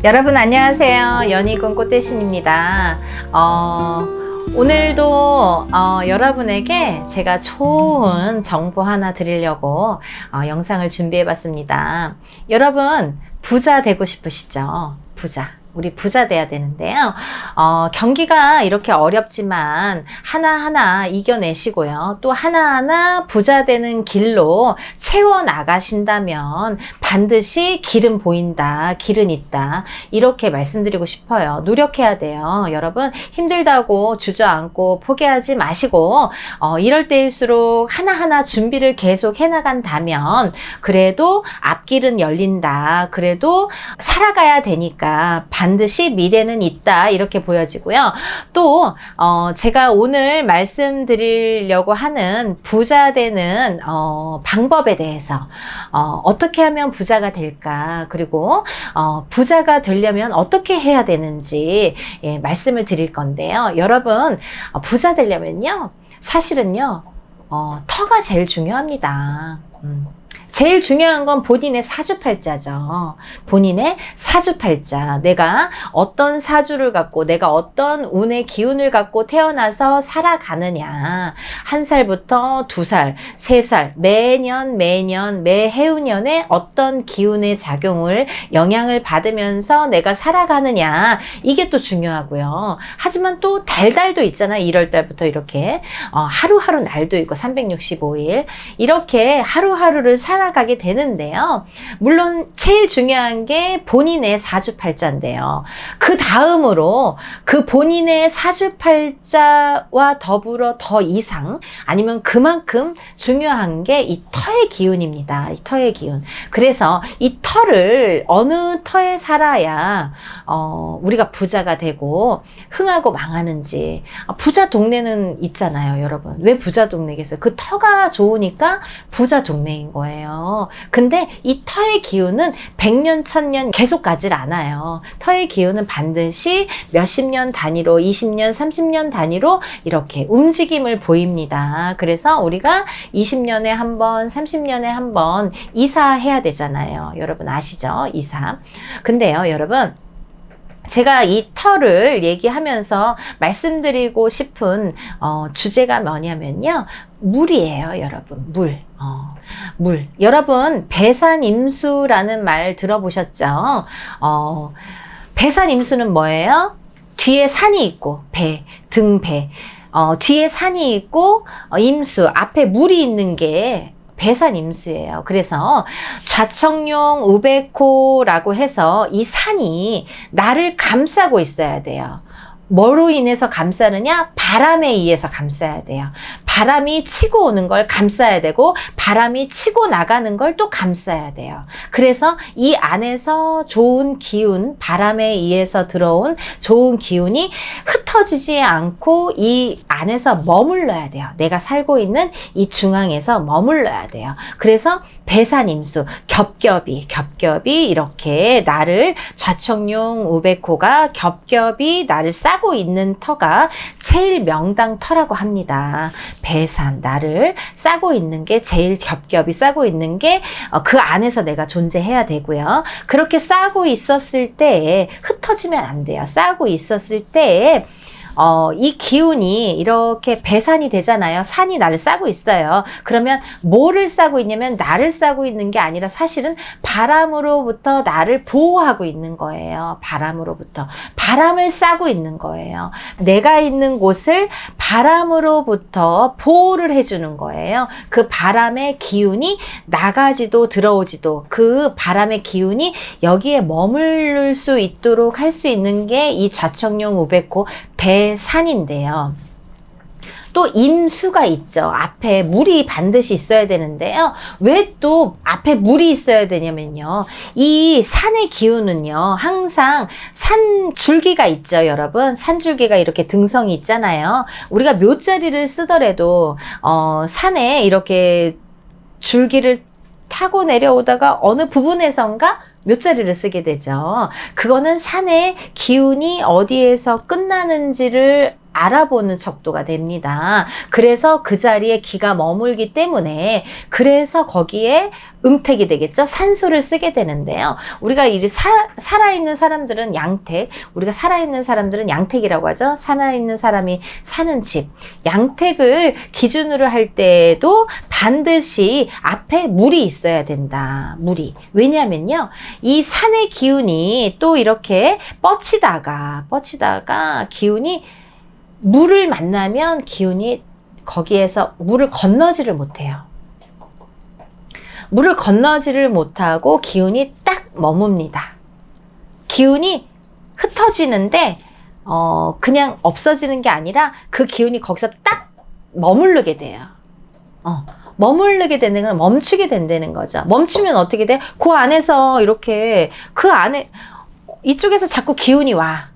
여러분 안녕하세요. 연희군 꽃대신입니다. 오늘도 여러분에게 제가 좋은 정보 하나 드리려고 영상을 준비해 봤습니다. 여러분 부자 되고 싶으시죠? 우리 부자 돼야 되는데요. 경기가 이렇게 어렵지만 하나하나 이겨내시고요. 또 하나하나 부자 되는 길로 채워 나가신다면 반드시 길은 보인다, 길은 있다. 이렇게 말씀드리고 싶어요. 노력해야 돼요. 여러분 힘들다고 주저앉고 포기하지 마시고 이럴 때일수록 하나하나 준비를 계속 해나간다면 그래도 앞길은 열린다. 그래도 살아가야 되니까 반드시 미래는 있다 이렇게 보여지고요. 또 제가 오늘 말씀드리려고 하는 부자 되는 방법에 대해서 어떻게 하면 부자가 될까, 그리고 부자가 되려면 어떻게 해야 되는지 말씀을 드릴 건데요. 여러분 부자 되려면요 사실은요 터가 제일 중요합니다. 제일 중요한 건 본인의 사주팔자죠. 본인의 사주팔자. 내가 어떤 사주를 갖고 내가 어떤 운의 기운을 갖고 태어나서 살아가느냐. 1살부터 2살, 3살, 매년 매 해운년에 어떤 기운의 작용을 영향을 받으면서 내가 살아가느냐. 이게 또 중요하고요. 하지만 또 달도 있잖아요. 1월달부터 이렇게 하루하루 날도 있고 365일 이렇게 하루하루를 살아가게 되는데요. 물론 제일 중요한 게 본인의 사주팔자인데요. 그 다음으로 그 본인의 사주팔자와 더불어 더 이상 아니면 그만큼 중요한 게 이 터의 기운입니다. 이 터의 기운. 그래서 이 터를 어느 터에 살아야 우리가 부자가 되고 흥하고 망하는지. 부자 동네는 있잖아요, 여러분. 왜 부자 동네겠어요? 그 터가 좋으니까 부자 동네인 거예요. 근데 이 터의 기운은 100년, 1000년 계속 가질 않아요. 터의 기운은 반드시 몇십 년 단위로, 20년, 30년 단위로 이렇게 움직임을 보입니다. 그래서 우리가 20년에 한 번, 30년에 한 번 이사해야 되잖아요. 여러분 아시죠? 이사. 근데요, 여러분. 제가 이 터를 얘기하면서 말씀드리고 싶은 주제가 뭐냐면요. 물이에요, 여러분. 물. 여러분, 배산임수라는 말 들어보셨죠? 배산임수는 뭐예요? 뒤에 산이 있고, 등배. 뒤에 산이 있고, 임수, 앞에 물이 있는 게 배산임수예요. 그래서 좌청룡 우백호라고 해서 이 산이 나를 감싸고 있어야 돼요. 뭐로 인해서 감싸느냐? 바람에 의해서 감싸야 돼요. 바람이 치고 오는 걸 감싸야 되고 바람이 치고 나가는 걸 또 감싸야 돼요. 그래서 이 안에서 좋은 기운, 바람에 의해서 들어온 좋은 기운이 흩어지지 않고 이 안에서 머물러야 돼요. 내가 살고 있는 이 중앙에서 머물러야 돼요. 그래서 배산임수, 겹겹이 이렇게 나를 좌청룡 우백호가 겹겹이 나를 싸고 있는 터가 제일 명당 터라고 합니다. 배산, 나를 싸고 있는 게 제일 겹겹이 싸고 있는 게 그 안에서 내가 존재해야 되고요. 그렇게 싸고 있었을 때에 흩어지면 안 돼요. 싸고 있었을 때에 이 기운이 이렇게 배산이 되잖아요. 산이 나를 싸고 있어요. 그러면 뭐를 싸고 있냐면 나를 싸고 있는 게 아니라 사실은 바람으로부터 나를 보호하고 있는 거예요. 바람을 싸고 있는 거예요. 내가 있는 곳을 바람으로부터 보호를 해주는 거예요. 그 바람의 기운이 나가지도 들어오지도 그 바람의 기운이 여기에 머무를 수 있도록 할 수 있는 게 이 좌청룡 우백호 배산인데요. 또 임수가 있죠. 앞에 물이 반드시 있어야 되는데요. 왜 또 앞에 물이 있어야 되냐면요. 이 산의 기운은요. 항상 산 줄기가 있죠, 여러분. 산 줄기가 이렇게 등성이 있잖아요. 우리가 묘자리를 쓰더라도 산에 이렇게 줄기를 타고 내려오다가 어느 부분에선가 묘자리를 쓰게 되죠. 그거는 산의 기운이 어디에서 끝나는지를 알아보는 척도가 됩니다. 그래서 그 자리에 기가 머물기 때문에 그래서 거기에 음택이 되겠죠. 산소를 쓰게 되는데요. 우리가 이제 살아있는 사람들은 양택, 우리가 살아있는 사람들은 양택이라고 하죠. 살아있는 사람이 사는 집. 양택을 기준으로 할 때에도 반드시 앞에 물이 있어야 된다. 물이. 왜냐면요. 이 산의 기운이 또 이렇게 뻗치다가 기운이 물을 만나면 기운이 거기에서 물을 건너지를 못해요. 물을 건너지를 못하고 기운이 딱 머뭅니다. 기운이 흩어지는데 그냥 없어지는 게 아니라 그 기운이 거기서 딱 머무르게 돼요. 머무르게 되는 건 멈추게 된다는 거죠. 멈추면 어떻게 돼요? 그 안에서 이렇게 그 안에 이쪽에서 자꾸 기운이 와.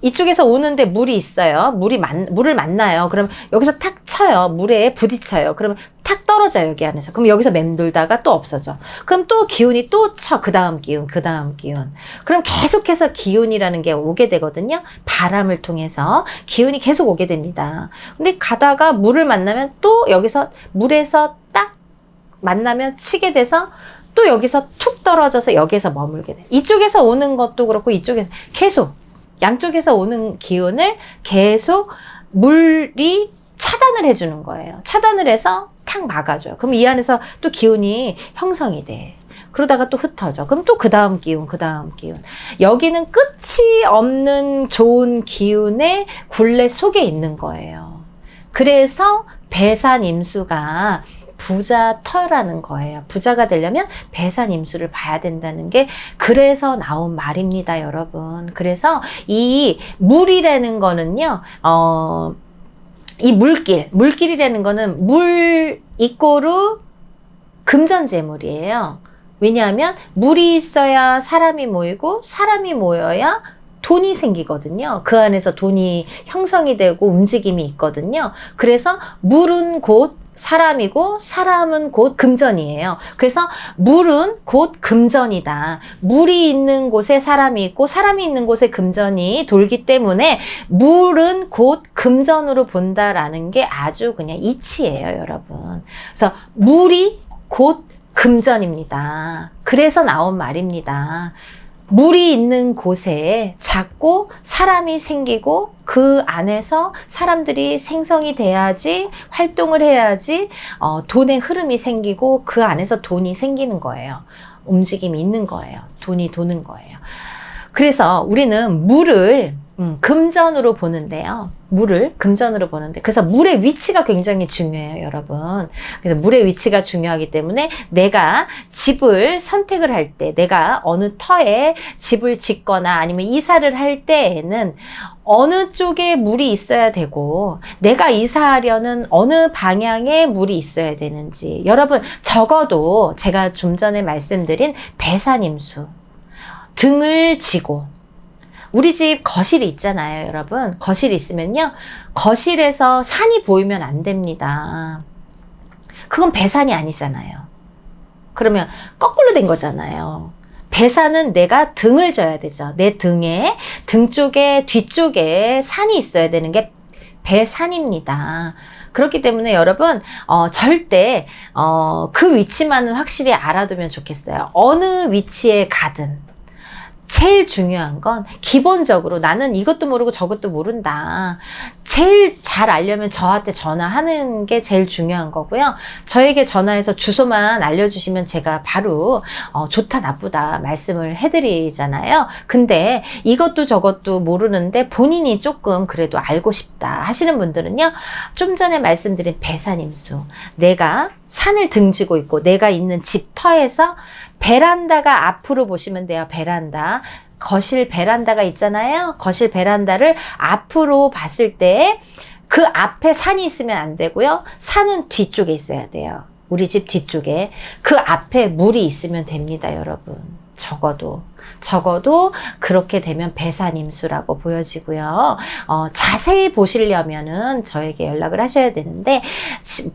이쪽에서 오는데 물이 있어요. 물을 만나요. 그럼 여기서 탁 쳐요. 물에 부딪혀요. 그러면 탁 떨어져요. 여기 안에서. 그럼 여기서 맴돌다가 또 없어져. 그럼 또 기운이 또 쳐. 그 다음 기운. 그럼 계속해서 기운이라는 게 오게 되거든요. 바람을 통해서 기운이 계속 오게 됩니다. 근데 가다가 물을 만나면 또 여기서 물에서 딱 만나면 치게 돼서 또 여기서 툭 떨어져서 여기에서 머물게 돼. 이쪽에서 오는 것도 그렇고 이쪽에서 계속 양쪽에서 오는 기운을 계속 물이 차단을 해주는 거예요. 차단을 해서 탁 막아줘요. 그럼 이 안에서 또 기운이 형성이 돼. 그러다가 또 흩어져. 그럼 또 그 다음 기운. 여기는 끝이 없는 좋은 기운의 굴레 속에 있는 거예요. 그래서 배산임수가 부자터라는 거예요. 부자가 되려면 배산임수를 봐야 된다는 게 그래서 나온 말입니다, 여러분. 그래서 이 물이라는 거는요, 이 물길이라는 거는 물 이꼬르 금전재물이에요. 왜냐하면 물이 있어야 사람이 모이고 사람이 모여야 돈이 생기거든요. 그 안에서 돈이 형성이 되고 움직임이 있거든요. 그래서 물은 곧 사람이고 사람은 곧 금전이에요. 그래서 물은 곧 금전이다. 물이 있는 곳에 사람이 있고 사람이 있는 곳에 금전이 돌기 때문에 물은 곧 금전으로 본다라는 게 아주 그냥 이치예요, 여러분. 그래서 물이 곧 금전입니다. 그래서 나온 말입니다. 물이 있는 곳에 자꾸 사람이 생기고 그 안에서 사람들이 생성이 돼야지 활동을 해야지 돈의 흐름이 생기고 그 안에서 돈이 생기는 거예요. 움직임이 있는 거예요. 돈이 도는 거예요. 그래서 우리는 물을 금전으로 보는데요. 물을 금전으로 보는데 그래서 물의 위치가 굉장히 중요해요, 여러분. 그래서 물의 위치가 중요하기 때문에 내가 집을 선택을 할 때 내가 어느 터에 집을 짓거나 아니면 이사를 할 때에는 어느 쪽에 물이 있어야 되고 내가 이사하려는 어느 방향에 물이 있어야 되는지 여러분 적어도 제가 좀 전에 말씀드린 배산임수 등을 지고 우리 집 거실이 있잖아요, 여러분. 거실이 있으면요. 거실에서 산이 보이면 안 됩니다. 그건 배산이 아니잖아요. 그러면 거꾸로 된 거잖아요. 배산은 내가 등을 져야 되죠. 내 등에, 등 쪽에, 뒤쪽에 산이 있어야 되는 게 배산입니다. 그렇기 때문에 여러분 절대 그 위치만은 확실히 알아두면 좋겠어요. 어느 위치에 가든 제일 중요한 건 기본적으로 나는 이것도 모르고 저것도 모른다. 제일 잘 알려면 저한테 전화하는 게 제일 중요한 거고요. 저에게 전화해서 주소만 알려주시면 제가 바로 좋다 나쁘다 말씀을 해드리잖아요. 근데 이것도 저것도 모르는데 본인이 조금 그래도 알고 싶다 하시는 분들은요. 좀 전에 말씀드린 배산임수. 내가 산을 등지고 있고 내가 있는 집터에서 베란다가 앞으로 보시면 돼요. 베란다. 거실 베란다가 있잖아요. 거실 베란다를 앞으로 봤을 때 그 앞에 산이 있으면 안 되고요. 산은 뒤쪽에 있어야 돼요. 우리 집 뒤쪽에. 그 앞에 물이 있으면 됩니다, 여러분. 적어도 그렇게 되면 배산임수라고 보여지고요. 자세히 보시려면은 저에게 연락을 하셔야 되는데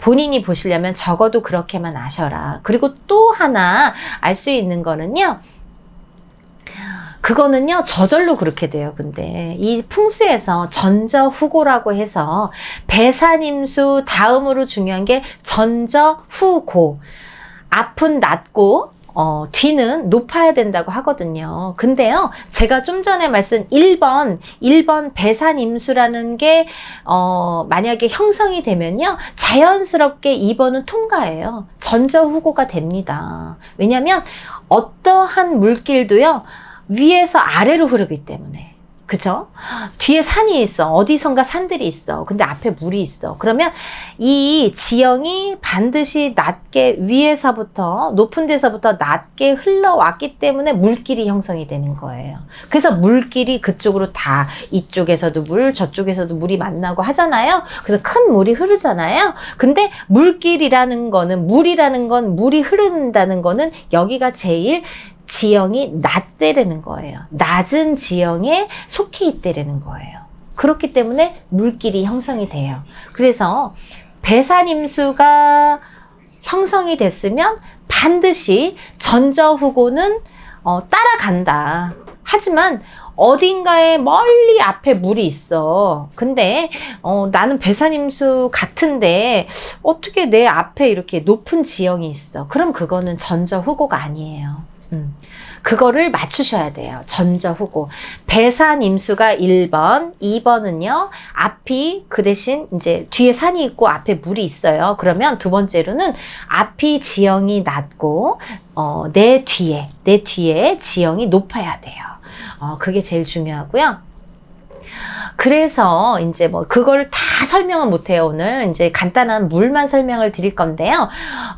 본인이 보시려면 적어도 그렇게만 아셔라. 그리고 또 하나 알 수 있는 거는요. 그거는요, 저절로 그렇게 돼요. 근데 이 풍수에서 전저후고라고 해서 배산임수 다음으로 중요한 게 전저후고. 앞은 낮고 뒤는 높아야 된다고 하거든요. 근데요, 제가 좀 전에 말씀 1번 배산임수라는 게, 만약에 형성이 되면요, 자연스럽게 2번은 통과해요. 전저후고가 됩니다. 왜냐면, 어떠한 물길도요, 위에서 아래로 흐르기 때문에. 그죠? 뒤에 산이 있어. 어디선가 산들이 있어. 근데 앞에 물이 있어. 그러면 이 지형이 반드시 낮게, 위에서부터, 높은 데서부터 낮게 흘러왔기 때문에 물길이 형성이 되는 거예요. 그래서 물길이 그쪽으로 다, 이쪽에서도 물, 저쪽에서도 물이 만나고 하잖아요. 그래서 큰 물이 흐르잖아요. 근데 물길이라는 거는, 물이 흐른다는 거는 여기가 제일 지형이 낮대라는 거예요. 낮은 지형에 속해 있대라는 거예요. 그렇기 때문에 물길이 형성이 돼요. 그래서 배산임수가 형성이 됐으면 반드시 전저후고는 따라간다. 하지만 어딘가에 멀리 앞에 물이 있어. 근데 나는 배산임수 같은데 어떻게 내 앞에 이렇게 높은 지형이 있어. 그럼 그거는 전저후고가 아니에요. 그거를 맞추셔야 돼요. 전저후고. 배산임수가 1번, 2번은요, 앞이 그 대신 이제 뒤에 산이 있고 앞에 물이 있어요. 그러면 두 번째로는 앞이 지형이 낮고, 내 뒤에 지형이 높아야 돼요. 그게 제일 중요하고요. 그래서 이제 뭐 그걸 다 설명은 못해요. 오늘 이제 간단한 물만 설명을 드릴 건데요.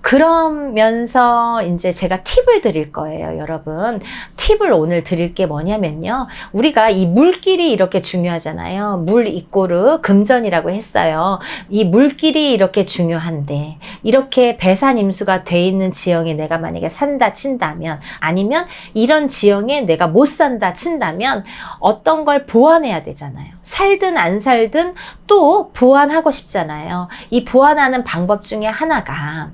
그러면서 이제 제가 팁을 드릴 거예요, 여러분. 팁을 오늘 드릴 게 뭐냐면요. 우리가 이 물길이 이렇게 중요하잖아요. 물 이꼬르 금전이라고 했어요. 이 물길이 이렇게 중요한데 이렇게 배산임수가 돼 있는 지형에 내가 만약에 산다 친다면, 아니면 이런 지형에 내가 못 산다 친다면 어떤 걸 보완해야 되잖아요. 살든 안 살든 또 보완하고 싶잖아요. 이 보완하는 방법 중에 하나가,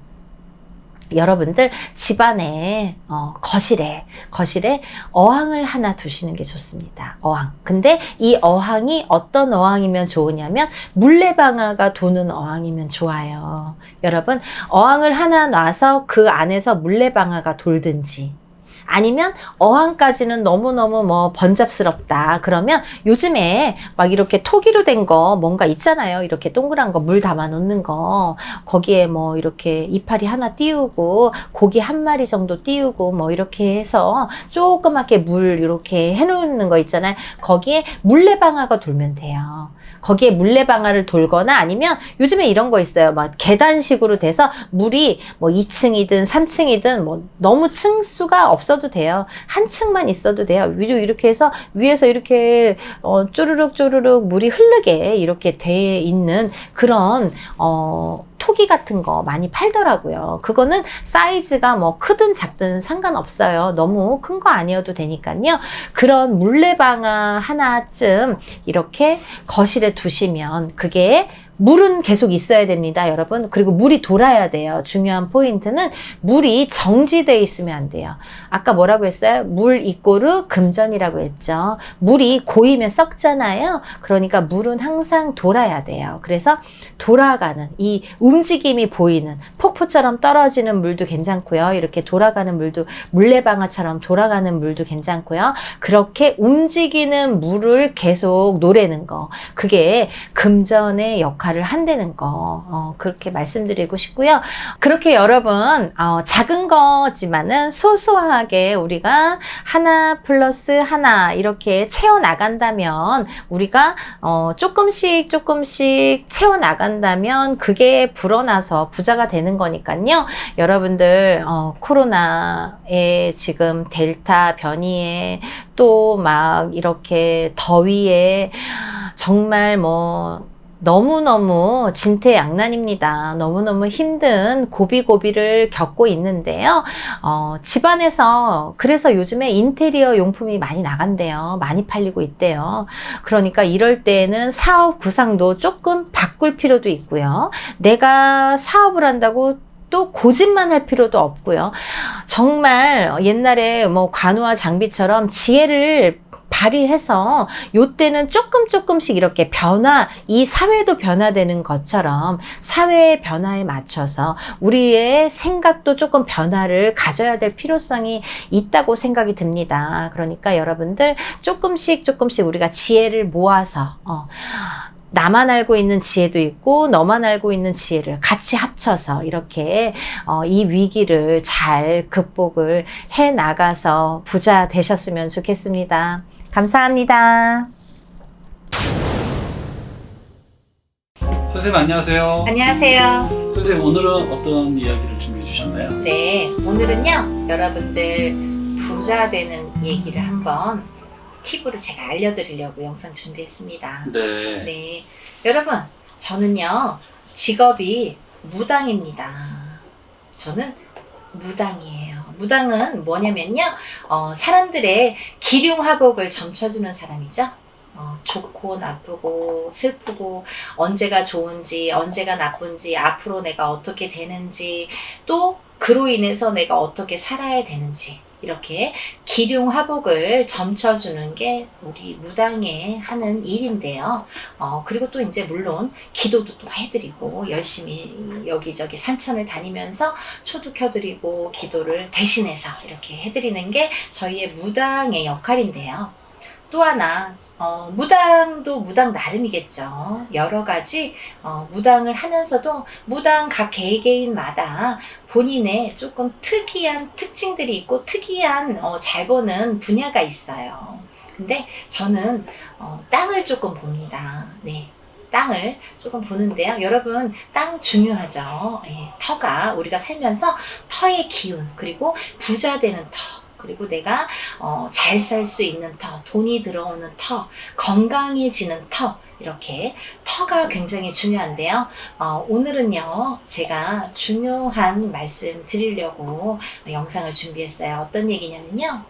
여러분들 집안에 거실에 어항을 하나 두시는 게 좋습니다. 어항. 근데 이 어항이 어떤 어항이면 좋으냐면 물레방아가 도는 어항이면 좋아요. 여러분, 어항을 하나 놔서 그 안에서 물레방아가 돌든지, 아니면 어항까지는 너무너무 뭐 번잡스럽다. 그러면 요즘에 막 이렇게 토기로 된 거 뭔가 있잖아요. 이렇게 동그란 거 물 담아 놓는 거. 거기에 뭐 이렇게 이파리 하나 띄우고 고기 한 마리 정도 띄우고 뭐 이렇게 해서 조그맣게 물 이렇게 해 놓는 거 있잖아요. 거기에 물레방아가 돌면 돼요. 거기에 물레방아를 돌거나, 아니면 요즘에 이런 거 있어요. 막 계단식으로 돼서 물이 뭐 2층이든 3층이든 뭐 너무 층수가 없어도 돼요. 한 층만 있어도 돼요. 이렇게 해서 위에서 이렇게 쪼르륵 물이 흐르게 이렇게 돼 있는 그런 토기 같은 거 많이 팔더라고요. 그거는 사이즈가 뭐 크든 작든 상관없어요. 너무 큰 거 아니어도 되니까요. 그런 물레방아 하나쯤 이렇게 거실에 두시면, 그게 물은 계속 있어야 됩니다, 여러분. 그리고 물이 돌아야 돼요. 중요한 포인트는 물이 정지되어 있으면 안 돼요. 아까 뭐라고 했어요? 물 이꼬르 금전이라고 했죠. 물이 고이면 썩잖아요. 그러니까 물은 항상 돌아야 돼요. 그래서 돌아가는, 이 움직임이 보이는, 폭포처럼 떨어지는 물도 괜찮고요. 이렇게 돌아가는 물도, 물레방아처럼 돌아가는 물도 괜찮고요. 그렇게 움직이는 물을 계속 노래는 거, 그게 금전의 역할을 한다는 거, 그렇게 말씀드리고 싶고요. 그렇게 여러분, 작은 거지만은 소소하게 우리가 하나 플러스 하나 이렇게 채워나간다면, 우리가 조금씩 채워나간다면 그게 불어나서 부자가 되는 거니까요. 여러분들 코로나에 지금 델타 변이에 또 막 이렇게 더위에 정말 뭐 너무너무 진퇴양난입니다. 너무너무 힘든 고비고비를 겪고 있는데요. 집안에서, 그래서 요즘에 인테리어 용품이 많이 나간대요. 많이 팔리고 있대요. 그러니까 이럴 때는 사업 구상도 조금 바꿀 필요도 있고요. 내가 사업을 한다고 또 고집만 할 필요도 없고요. 정말 옛날에 뭐 관우와 장비처럼 지혜를 발휘해서 요때는 조금씩 이렇게 이 사회도 변화되는 것처럼 사회의 변화에 맞춰서 우리의 생각도 조금 변화를 가져야 될 필요성이 있다고 생각이 듭니다. 그러니까 여러분들 조금씩 우리가 지혜를 모아서 나만 알고 있는 지혜도 있고 너만 알고 있는 지혜를 같이 합쳐서 이렇게 이 위기를 잘 극복을 해 나가서 부자 되셨으면 좋겠습니다. 감사합니다. 선생님 안녕하세요. 안녕하세요. 선생님 오늘은 어떤 이야기를 준비해 주셨나요? 네, 오늘은요 여러분들 부자 되는 얘기를 한번 팁으로 제가 알려드리려고 영상 준비했습니다. 네. 네, 여러분 저는요 직업이 무당입니다. 저는 무당이에요. 무당은 뭐냐면요 사람들의 기륭화복을 점쳐주는 사람이죠. 좋고 나쁘고 슬프고 언제가 좋은지 언제가 나쁜지 앞으로 내가 어떻게 되는지 또 그로 인해서 내가 어떻게 살아야 되는지 이렇게 기륭화복을 점쳐주는 게 우리 무당에 하는 일인데요. 그리고 또 이제 물론 기도도 또 해드리고 열심히 여기저기 산천을 다니면서 초도 켜드리고 기도를 대신해서 이렇게 해드리는 게 저희의 무당의 역할인데요. 또 하나 무당도 무당 나름이겠죠. 여러 가지 무당을 하면서도 무당 각 개개인마다 본인의 조금 특이한 특징들이 있고 특이한 잘 보는 분야가 있어요. 근데 저는 땅을 조금 봅니다. 네. 땅을 조금 보는데요. 여러분 땅 중요하죠. 예, 터가 우리가 살면서 터의 기운 그리고 부자 되는 터 그리고 내가 잘 살 수 있는 터, 돈이 들어오는 터, 건강해지는 터 이렇게 터가 굉장히 중요한데요. 오늘은요 제가 중요한 말씀 드리려고 영상을 준비했어요. 어떤 얘기냐면요.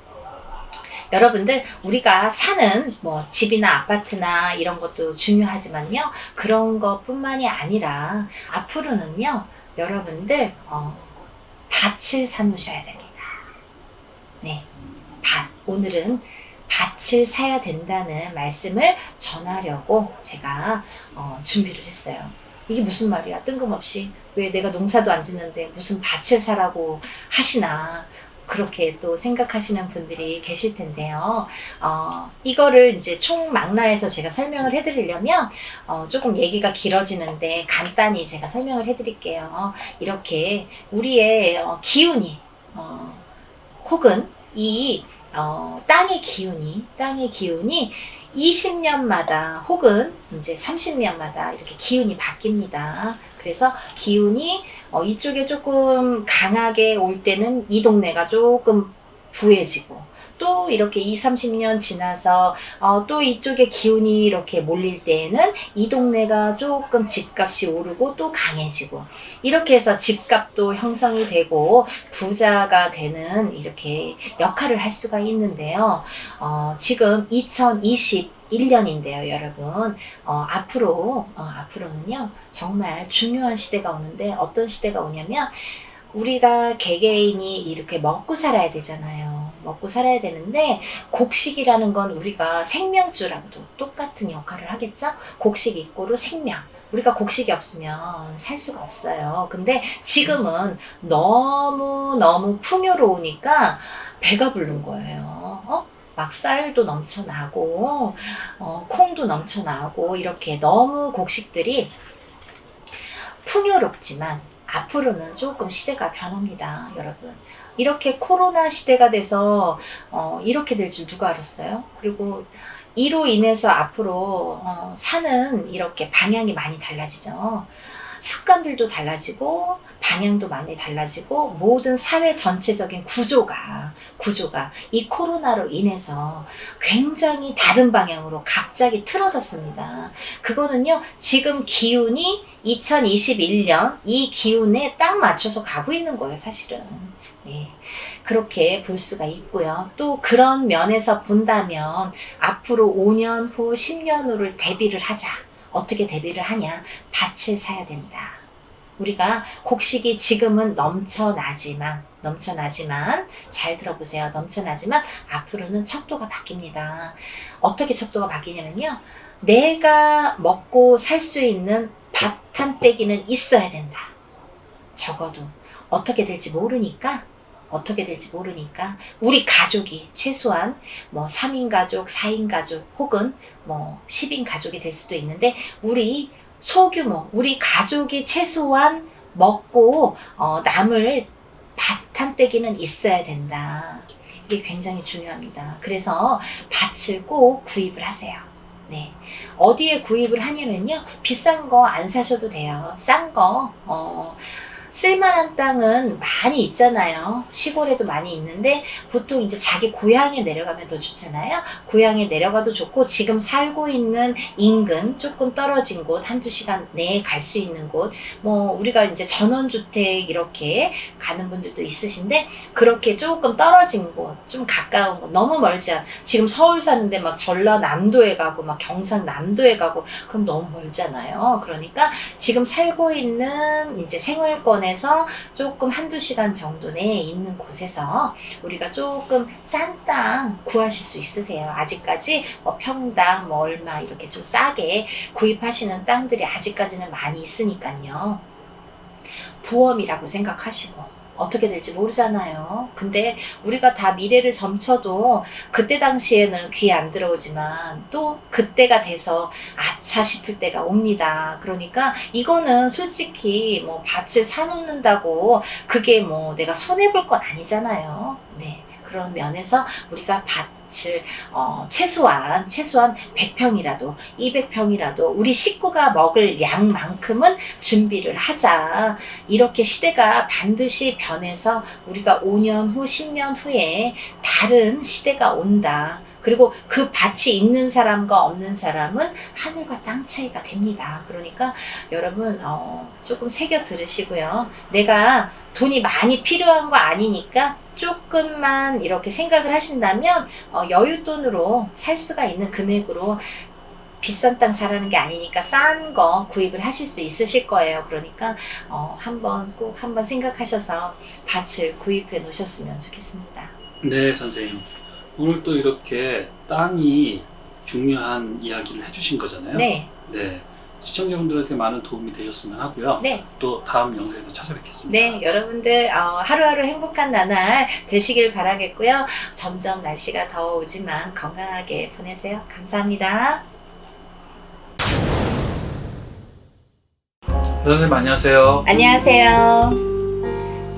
여러분들 우리가 사는 뭐 집이나 아파트나 이런 것도 중요하지만요. 그런 것뿐만이 아니라 앞으로는요. 여러분들 밭을 사놓으셔야 됩니다. 네, 밭. 오늘은 밭을 사야 된다는 말씀을 전하려고 제가 준비를 했어요. 이게 무슨 말이야? 뜬금없이 왜 내가 농사도 안 짓는데 무슨 밭을 사라고 하시나 그렇게 또 생각하시는 분들이 계실 텐데요. 이거를 이제 총망라해서 제가 설명을 해드리려면 조금 얘기가 길어지는데 간단히 제가 설명을 해드릴게요. 이렇게 우리의 기운이 혹은 이 땅의 기운이 20년마다 혹은 이제 30년마다 이렇게 기운이 바뀝니다. 그래서 기운이 이쪽에 조금 강하게 올 때는 이 동네가 조금 부해지고 또 이렇게 20-30년 지나서 또 이쪽에 기운이 이렇게 몰릴 때에는 이 동네가 조금 집값이 오르고 또 강해지고 이렇게 해서 집값도 형성이 되고 부자가 되는 이렇게 역할을 할 수가 있는데요. 지금 2021년인데요, 여러분. 앞으로는요, 정말 중요한 시대가 오는데 어떤 시대가 오냐면 우리가 개개인이 이렇게 먹고 살아야 되잖아요. 먹고 살아야 되는데 곡식이라는 건 우리가 생명줄하고도 똑같은 역할을 하겠죠? 곡식 이꼬르 생명. 우리가 곡식이 없으면 살 수가 없어요. 근데 지금은 너무 풍요로우니까 배가 부른 거예요. 막 쌀도 넘쳐나고 콩도 넘쳐나고 이렇게 너무 곡식들이 풍요롭지만 앞으로는 조금 시대가 변합니다, 여러분. 이렇게 코로나 시대가 돼서 이렇게 될 줄 누가 알았어요? 그리고 이로 인해서 앞으로 사는 이렇게 방향이 많이 달라지죠. 습관들도 달라지고 방향도 많이 달라지고 모든 사회 전체적인 구조가 이 코로나로 인해서 굉장히 다른 방향으로 갑자기 틀어졌습니다. 그거는요 지금 기운이 2021년 이 기운에 딱 맞춰서 가고 있는 거예요, 사실은. 네, 그렇게 볼 수가 있고요. 또 그런 면에서 본다면 앞으로 5년 후, 10년 후를 대비를 하자. 어떻게 대비를 하냐? 밭을 사야 된다. 우리가 곡식이 지금은 넘쳐나지만 잘 들어보세요. 넘쳐나지만 앞으로는 척도가 바뀝니다. 어떻게 척도가 바뀌냐면요. 내가 먹고 살 수 있는 밥 한 떼기는 있어야 된다. 적어도 어떻게 될지 모르니까 우리 가족이 최소한 뭐 3인 가족, 4인 가족 혹은 뭐 10인 가족이 될 수도 있는데 우리 소규모, 우리 가족이 최소한 먹고 남을 밥 한 떼기는 있어야 된다. 이게 굉장히 중요합니다. 그래서 밭을 꼭 구입을 하세요. 네. 어디에 구입을 하냐면요. 비싼 거 안 사셔도 돼요. 싼 거, 쓸만한 땅은 많이 있잖아요. 시골에도 많이 있는데 보통 이제 자기 고향에 내려가면 더 좋잖아요. 고향에 내려가도 좋고 지금 살고 있는 인근 조금 떨어진 곳, 한두 시간 내에 갈 수 있는 곳, 뭐 우리가 이제 전원주택 이렇게 가는 분들도 있으신데 그렇게 조금 떨어진 곳, 좀 가까운 곳, 너무 멀지 않아. 지금 서울 사는데 막 전라남도에 가고 막 경상남도에 가고 그럼 너무 멀잖아요. 그러니까 지금 살고 있는 이제 생활권 에서 조금 한두 시간 정도 내에 있는 곳에서 우리가 조금 싼 땅 구하실 수 있으세요. 아직까지 뭐 평당 뭐 얼마 이렇게 좀 싸게 구입하시는 땅들이 아직까지는 많이 있으니까요. 보험이라고 생각하시고 어떻게 될지 모르잖아요. 근데 우리가 다 미래를 점쳐도 그때 당시에는 귀에 안 들어오지만 또 그때가 돼서 아차 싶을 때가 옵니다. 그러니까 이거는 솔직히 뭐 밭을 사놓는다고 그게 뭐 내가 손해볼 건 아니잖아요. 네. 그런 면에서 우리가 밭을 최소한 100평이라도 200평이라도 우리 식구가 먹을 양만큼은 준비를 하자. 이렇게 시대가 반드시 변해서 우리가 5년 후 10년 후에 다른 시대가 온다. 그리고 그 밭이 있는 사람과 없는 사람은 하늘과 땅 차이가 됩니다. 그러니까 여러분 조금 새겨 들으시고요. 내가 돈이 많이 필요한 거 아니니까 조금만 이렇게 생각을 하신다면 여윳돈으로 살 수가 있는 금액으로 비싼 땅 사라는 게 아니니까 싼 거 구입을 하실 수 있으실 거예요. 그러니까 꼭 한번 생각하셔서 밭을 구입해 놓으셨으면 좋겠습니다. 네, 선생님. 오늘 또 이렇게 땅이 중요한 이야기를 해주신 거잖아요. 네. 네. 시청자분들한테 많은 도움이 되셨으면 하고요. 네. 또 다음 영상에서 찾아뵙겠습니다. 네, 여러분들 하루하루 행복한 나날 되시길 바라겠고요. 점점 날씨가 더워오지만 건강하게 보내세요. 감사합니다. 선생님 안녕하세요. 안녕하세요.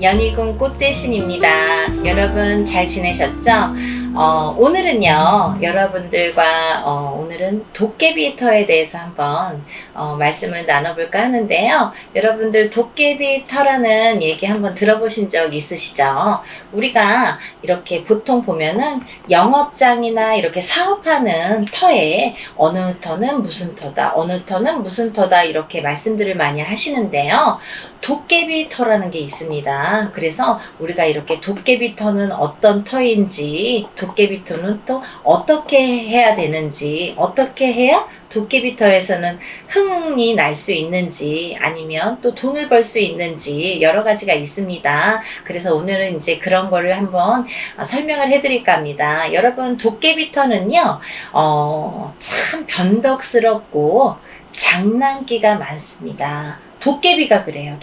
연희군 꽃대신입니다. 여러분 잘 지내셨죠? 오늘은요, 여러분들과 오늘은 도깨비터에 대해서 한번 말씀을 나눠볼까 하는데요. 여러분들 도깨비터라는 얘기 한번 들어보신 적 있으시죠? 우리가 이렇게 보통 보면은 영업장이나 이렇게 사업하는 터에 어느 터는 무슨 터다, 어느 터는 무슨 터다 이렇게 말씀들을 많이 하시는데요. 도깨비터라는 게 있습니다. 그래서 우리가 이렇게 도깨비터는 어떤 터인지, 도깨비터는 또 어떻게 해야 되는지, 어떻게 해야 도깨비터에서는 흥이 날 수 있는지, 아니면 또 돈을 벌 수 있는지 여러 가지가 있습니다. 그래서 오늘은 이제 그런 거를 한번 설명을 해드릴까 합니다. 여러분, 도깨비터는요, 참 변덕스럽고 장난기가 많습니다. 도깨비가 그래요.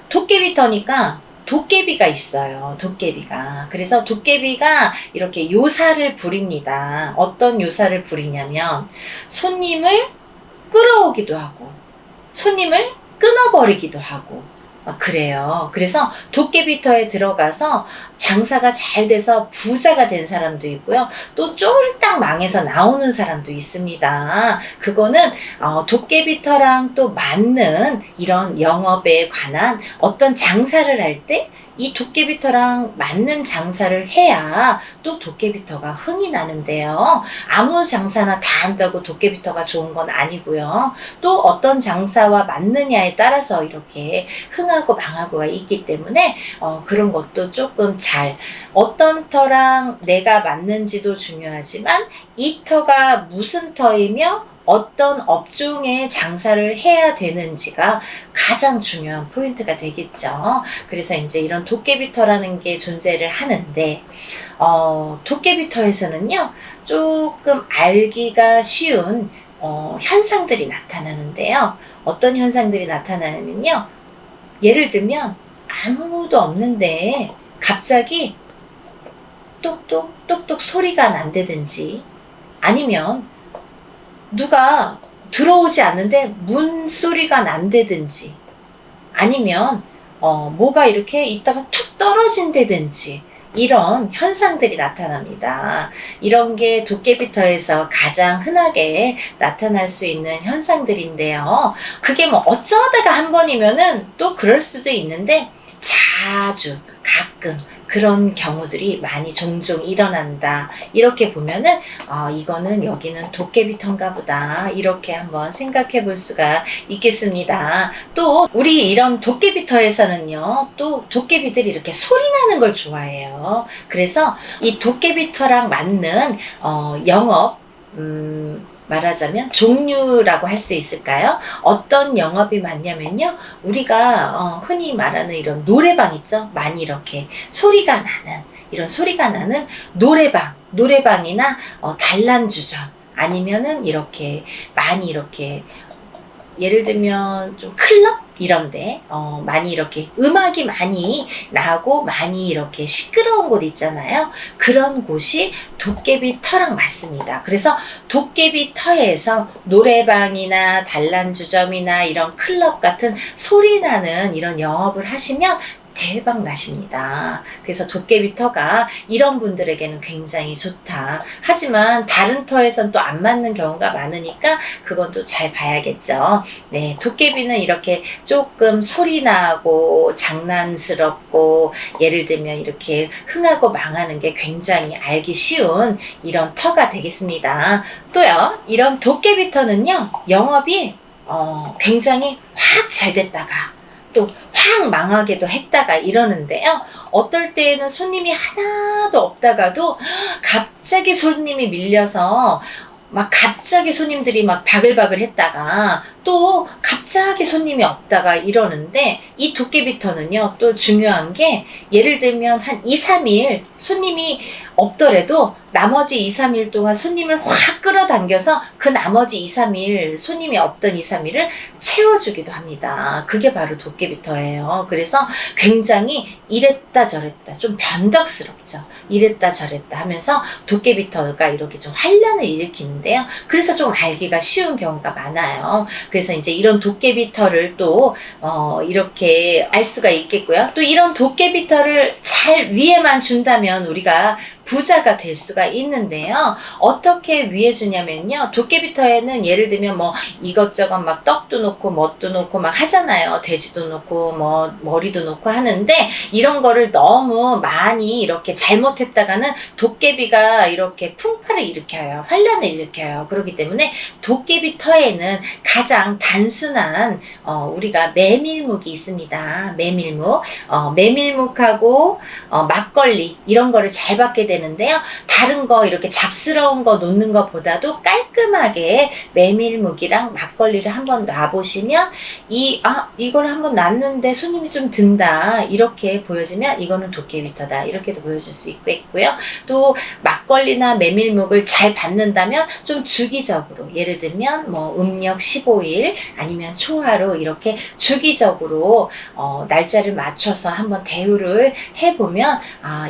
도깨비터니까 도깨비가 있어요. 도깨비가. 그래서 도깨비가 이렇게 요사를 부립니다. 어떤 요사를 부리냐면 손님을 끌어오기도 하고 손님을 끊어버리기도 하고 그래요. 그래서 도깨비터에 들어가서 장사가 잘 돼서 부자가 된 사람도 있고요. 또 쫄딱 망해서 나오는 사람도 있습니다. 그거는 도깨비터랑 또 맞는 이런 영업에 관한 어떤 장사를 할 때 이 도깨비터랑 맞는 장사를 해야 또 도깨비터가 흥이 나는데요. 아무 장사나 다 한다고 도깨비터가 좋은 건 아니고요. 또 어떤 장사와 맞느냐에 따라서 이렇게 흥하고 망하고가 있기 때문에 그런 것도 조금 어떤 터랑 내가 맞는지도 중요하지만 이 터가 무슨 터이며 어떤 업종의 장사를 해야 되는지가 가장 중요한 포인트가 되겠죠. 그래서 이제 이런 도깨비터라는 게 존재를 하는데, 도깨비터에서는요, 조금 알기가 쉬운 현상들이 나타나는데요. 어떤 현상들이 나타나냐면요. 예를 들면 아무도 없는데 갑자기 똑똑 똑똑 소리가 난다든지, 아니면 누가 들어오지 않는데 문 소리가 난다든지, 아니면 뭐가 이렇게 있다가 툭 떨어진다든지, 이런 현상들이 나타납니다. 이런 게 도깨비터에서 가장 흔하게 나타날 수 있는 현상들인데요. 그게 뭐 어쩌다가 한 번이면은 또 그럴 수도 있는데, 자주 가끔 그런 경우들이 많이 종종 일어난다. 이렇게 보면은 이거는 여기는 도깨비터인가 보다. 이렇게 한번 생각해 볼 수가 있겠습니다. 또 우리 이런 도깨비터에서는요, 또 도깨비들이 이렇게 소리 나는 걸 좋아해요. 그래서 이 도깨비터랑 맞는 영업, 말하자면 종류라고 할 수 있을까요? 어떤 영업이 맞냐면요, 우리가 흔히 말하는 이런 노래방 있죠? 많이 이렇게 소리가 나는, 이런 소리가 나는 노래방이나 단란주점, 아니면은 이렇게 많이 이렇게, 예를 들면 좀 클럽 이런데 많이 이렇게 음악이 많이 나고 많이 이렇게 시끄러운 곳 있잖아요. 그런 곳이 도깨비터랑 맞습니다. 그래서 도깨비터에서 노래방이나 단란주점이나 이런 클럽 같은 소리 나는 이런 영업을 하시면 대박 나십니다. 그래서 도깨비터가 이런 분들에게는 굉장히 좋다. 하지만 다른 터에선 또 안 맞는 경우가 많으니까 그건 또 잘 봐야겠죠. 네, 도깨비는 이렇게 조금 소리 나고 장난스럽고, 예를 들면 이렇게 흥하고 망하는 게 굉장히 알기 쉬운 이런 터가 되겠습니다. 또요, 이런 도깨비터는요, 영업이 굉장히 확 잘 됐다가 또 확 망하게도 했다가 이러는데요. 어떨 때에는 손님이 하나도 없다가도 갑자기 손님이 밀려서 막 갑자기 손님들이 막 바글바글 했다가 또 갑자기 손님이 없다가 이러는데, 이 도깨비터는요, 또 중요한 게, 예를 들면 한 2, 3일 손님이 없더라도 나머지 2, 3일 동안 손님을 확 끌어당겨서 그 나머지 2, 3일 손님이 없던 2, 3일을 채워주기도 합니다. 그게 바로 도깨비터예요. 그래서 굉장히 이랬다 저랬다 좀 변덕스럽죠. 이랬다 저랬다 하면서 도깨비터가 이렇게 좀 환란을 일으키는데요. 그래서 좀 알기가 쉬운 경우가 많아요. 그래서 이제 이런 도깨비터를 또 이렇게 알 수가 있겠고요. 또 이런 도깨비터를 잘 위에만 준다면 우리가 부자가 될 수가 있는데요. 어떻게 위해 주냐면요, 도깨비터에는 예를 들면 뭐 이것저것 막 떡도 놓고 뭣도 놓고 막 하잖아요. 돼지도 놓고 뭐 머리도 놓고 하는데, 이런 거를 너무 많이 이렇게 잘못했다가는 도깨비가 이렇게 풍파를 일으켜요. 환란을 일으켜요. 그렇기 때문에 도깨비터에는 가장 단순한 우리가 메밀묵이 있습니다. 메밀묵하고 막걸리, 이런 거를 잘 받게 되는데요. 다른 거 이렇게 잡스러운 거 놓는 것보다도 깔끔하게 메밀묵이랑 막걸리를 한번 놔보시면, 이걸 한번 놨는데 손님이 좀 든다, 이렇게 보여지면 이거는 도깨비터다, 이렇게도 보여줄 수 있고요. 또 막걸리나 메밀묵을 잘 받는다면 좀 주기적으로, 예를 들면 뭐 음력 15일 아니면 초하루 이렇게 주기적으로 날짜를 맞춰서 한번 대우를 해보면,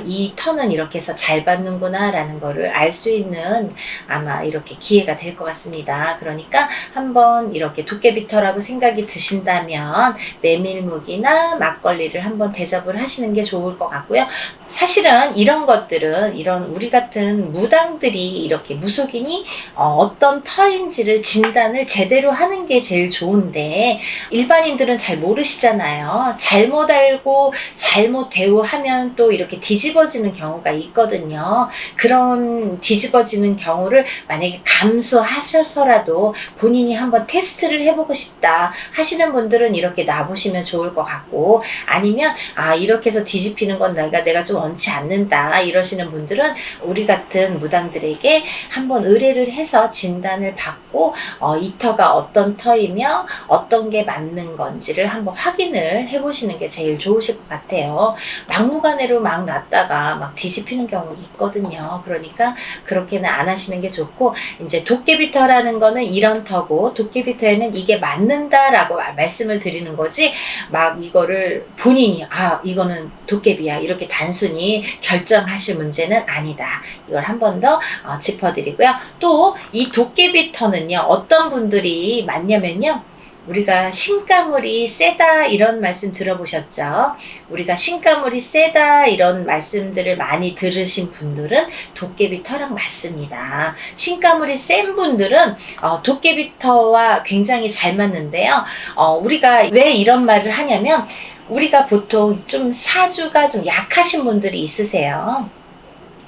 이 터는 이렇게 해서 잘 받는구나 라는 거를 알 수 있는 아마 이렇게 기회가 될 것 같습니다. 그러니까 한번 이렇게 도깨비터라고 생각이 드신다면 메밀묵이나 막걸리를 한번 대접을 하시는 게 좋을 것 같고요. 사실은 이런 것들은, 이런 우리 같은 무당들이 이렇게 무속인이 어떤 터인지를 진단을 제대로 하는 게 게 제일 좋은데 일반인들은 잘 모르시잖아요. 잘못 알고 잘못 대우하면 또 이렇게 뒤집어지는 경우가 있거든요. 그런 뒤집어지는 경우를 만약에 감수하셔서라도 본인이 한번 테스트를 해보고 싶다 하시는 분들은 이렇게 놔보시면 좋을 것 같고, 아니면 이렇게 해서 뒤집히는 건 내가 좀 원치 않는다 이러시는 분들은 우리 같은 무당들에게 한번 의뢰를 해서 진단을 받고 이 터가 어떤 터이며 어떤 게 맞는 건지를 한번 확인을 해보시는 게 제일 좋으실 것 같아요. 막무가내로 막 놨다가 막 뒤집히는 경우가 있거든요. 그러니까 그렇게는 안 하시는 게 좋고, 이제 도깨비터라는 거는 이런 터고 도깨비터에는 이게 맞는다라고 말씀을 드리는 거지, 막 이거를 본인이 이거는 도깨비야 이렇게 단순히 결정하실 문제는 아니다. 이걸 한 번 더 짚어드리고요. 또 이 도깨비터는요, 어떤 분들이 맞냐면요, 우리가 신가물이 세다 이런 말씀 들어보셨죠? 우리가 신가물이 세다 이런 말씀들을 많이 들으신 분들은 도깨비터랑 맞습니다. 신가물이 센 분들은 도깨비터와 굉장히 잘 맞는데요. 우리가 왜 이런 말을 하냐면, 우리가 보통 좀 사주가 좀 약하신 분들이 있으세요.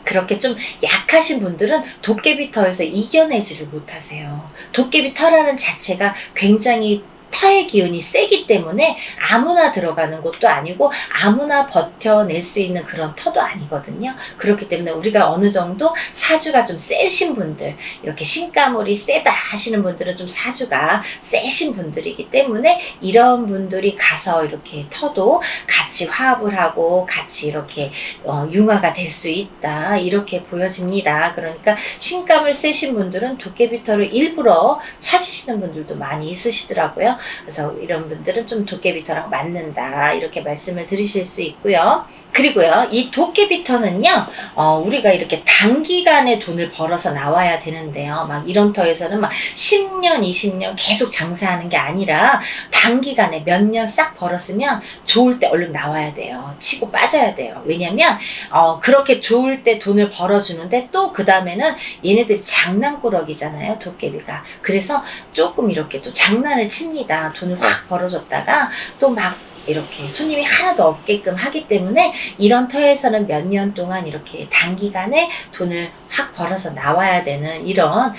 그렇게 좀 약하신 분들은 도깨비터에서 이겨내지를 못하세요. 도깨비터라는 자체가 굉장히 터의 기운이 세기 때문에 아무나 들어가는 것도 아니고 아무나 버텨낼 수 있는 그런 터도 아니거든요. 그렇기 때문에 우리가 어느 정도 사주가 좀 세신 분들, 이렇게 신가물이 세다 하시는 분들은 좀 사주가 세신 분들이기 때문에 이런 분들이 가서 이렇게 터도 같이 화합을 하고 같이 이렇게 융화가 될 수 있다 이렇게 보여집니다. 그러니까 신가물 세신 분들은 도깨비터를 일부러 찾으시는 분들도 많이 있으시더라고요. 그래서 이런 분들은 좀 도깨비터랑 맞는다 이렇게 말씀을 드리실 수 있고요. 그리고요, 이 도깨비터는요, 우리가 이렇게 단기간에 돈을 벌어서 나와야 되는데요. 막 이런 터에서는 막 10년, 20년 계속 장사하는 게 아니라 단기간에 몇 년 싹 벌었으면 좋을 때 얼른 나와야 돼요. 치고 빠져야 돼요. 왜냐면 그렇게 좋을 때 돈을 벌어주는데 또 그 다음에는 얘네들이 장난꾸러기잖아요, 도깨비가. 그래서 조금 이렇게 또 장난을 칩니다. 돈을 확 벌어줬다가 또 막 이렇게 손님이 하나도 없게끔 하기 때문에 이런 터에서는 몇 년 동안 이렇게 단기간에 돈을 확 벌어서 나와야 되는 이런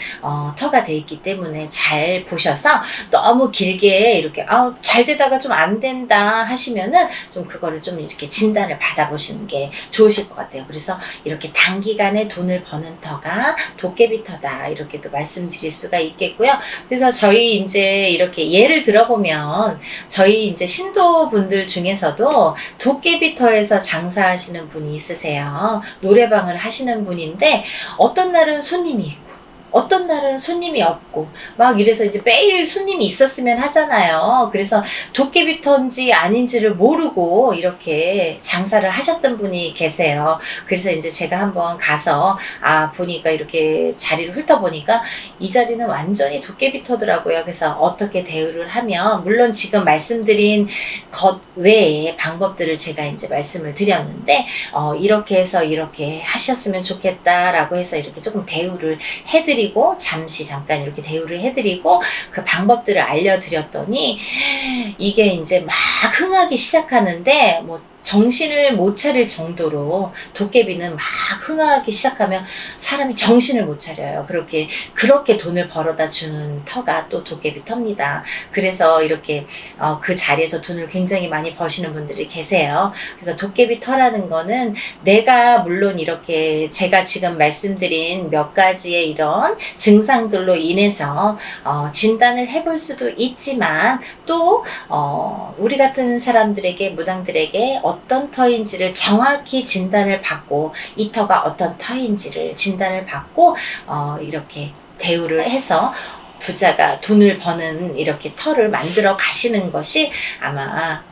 터가 돼 있기 때문에 잘 보셔서, 너무 길게 이렇게 잘 되다가 좀 안 된다 하시면은 좀 그거를 좀 이렇게 진단을 받아보시는 게 좋으실 것 같아요. 그래서 이렇게 단기간에 돈을 버는 터가 도깨비터다 이렇게 또 말씀드릴 수가 있겠고요. 그래서 저희 이제 이렇게 예를 들어보면, 저희 이제 신도분들 중에서도 도깨비터에서 장사하시는 분이 있으세요. 노래방을 하시는 분인데 어떤 날은 손님이 있고 어떤 날은 손님이 없고 막 이래서 이제 매일 손님이 있었으면 하잖아요. 그래서 도깨비터인지 아닌지를 모르고 이렇게 장사를 하셨던 분이 계세요. 그래서 이제 제가 한번 가서 보니까 이렇게 자리를 훑어보니까 이 자리는 완전히 도깨비터더라고요. 그래서 어떻게 대우를 하면, 물론 지금 말씀드린 것 외에 방법들을 제가 이제 말씀을 드렸는데 이렇게 해서 이렇게 하셨으면 좋겠다라고 해서 이렇게 조금 대우를 해드리고, 잠깐 이렇게 대우를 해드리고 그 방법들을 알려드렸더니 이게 이제 막 흥하기 시작하는데, 뭐 정신을 못 차릴 정도로 도깨비는 막 흥하기 시작하면 사람이 정신을 못 차려요. 그렇게 돈을 벌어다 주는 터가 또 도깨비 터입니다. 그래서 이렇게 그 자리에서 돈을 굉장히 많이 버시는 분들이 계세요. 그래서 도깨비 터라는 거는 내가 물론 이렇게 제가 지금 말씀드린 몇 가지의 이런 증상들로 인해서 진단을 해볼 수도 있지만, 또 우리 같은 사람들에게, 무당들에게 어떤 터인지를 정확히 진단을 받고, 이 터가 어떤 터인지를 진단을 받고 이렇게 대우를 해서 부자가 돈을 버는 이렇게 터를 만들어 가시는 것이 아마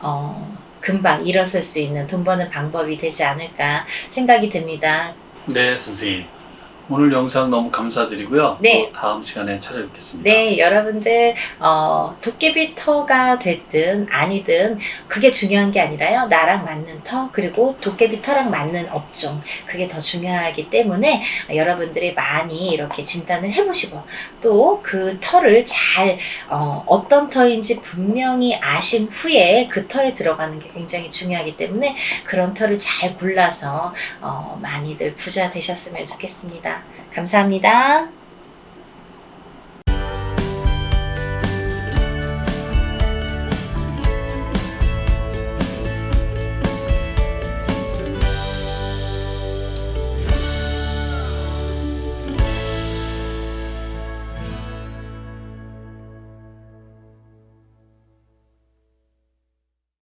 금방 일어설 수 있는 돈 버는 방법이 되지 않을까 생각이 듭니다. 네, 선생님. 오늘 영상 너무 감사드리고요. 네. 또 다음 시간에 찾아뵙겠습니다. 네, 여러분들 도깨비 터가 됐든 아니든 그게 중요한 게 아니라요. 나랑 맞는 터 그리고 도깨비 터랑 맞는 업종 그게 더 중요하기 때문에 여러분들이 많이 이렇게 진단을 해보시고 또 그 터를 잘 어떤 터인지 분명히 아신 후에 그 터에 들어가는 게 굉장히 중요하기 때문에 그런 터를 잘 골라서 많이들 부자 되셨으면 좋겠습니다. 감사합니다.